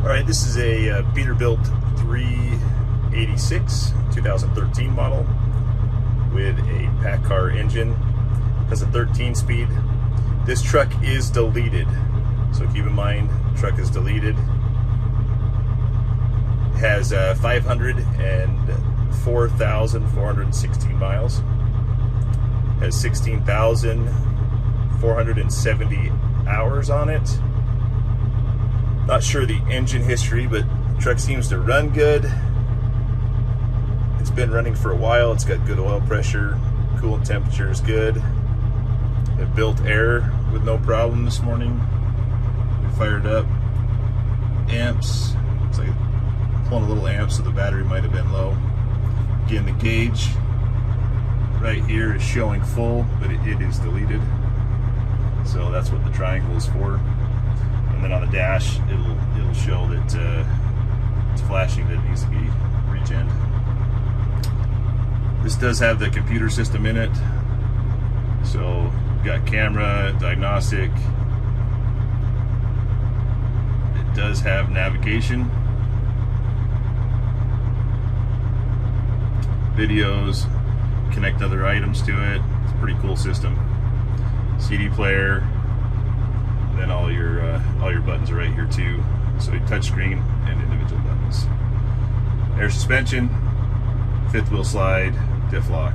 Alright, this is a Peterbilt 386 2013 model with a Paccar engine. Has a 13-speed. This truck is deleted, so keep in mind, truck is deleted. Has 504,416 miles. Has 16,470 hours on it. Not sure the engine history, but the truck seems to run good. It's been running for a while. It's got good oil pressure. Coolant temperature is good. It built air with no problem this morning. We fired up. Amps. It's like pulling a little amp, so the battery might have been low. Again, the gauge right here is showing full, but it is deleted. So that's what the triangle is for. And then on the dash, it'll show that it's flashing that it needs to be regen. This does have the computer system in it, so you've got camera, diagnostic. It does have navigation, videos, connect other items to it. It's a pretty cool system. CD player. Then all your buttons are right here too. So touch screen and individual buttons. Air suspension, fifth wheel slide, diff lock.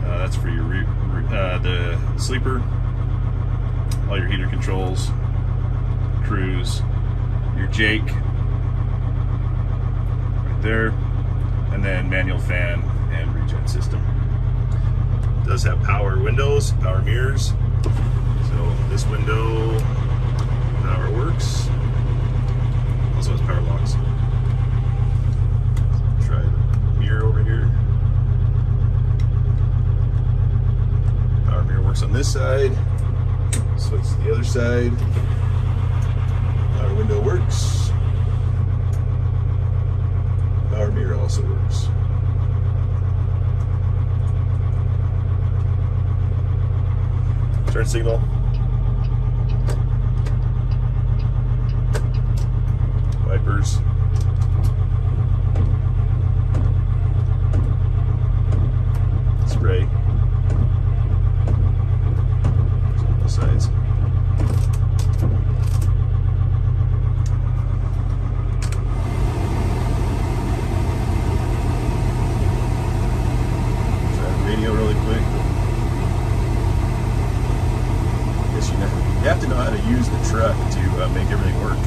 That's for your the sleeper. All your heater controls, cruise, your Jake right there, and then manual fan and regen system. It does have power windows, power mirrors. So this window, power works. Also has power locks. Try the mirror over here. Power mirror works on this side. Switch to the other side. Power window works. Power mirror also works. Turn signal. Wipers. Spray. Both sides. Try the radio really quick. You have to know how to use the truck to make everything work.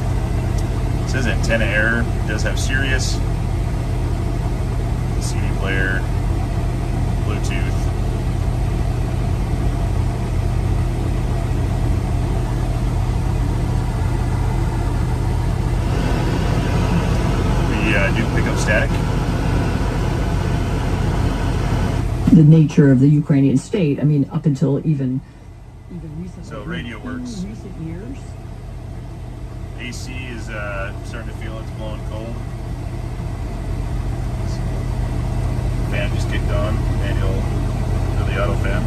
It says antenna error. It does have Sirius, CD player, Bluetooth. We do pick up static. The nature of the Ukrainian state, I mean, up until even recently. So radio works. In recent years. AC is starting to feel it's blowing cold. Fan just kicked on, manual to the auto fan.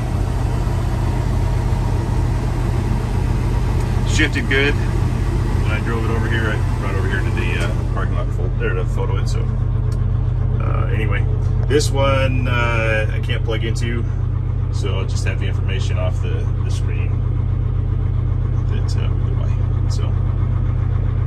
Shifted good. When I drove it over here, I brought it over here to the parking lot there to photo it. So anyway, this one I can't plug into, so I'll just have the information off the screen that we go by. So.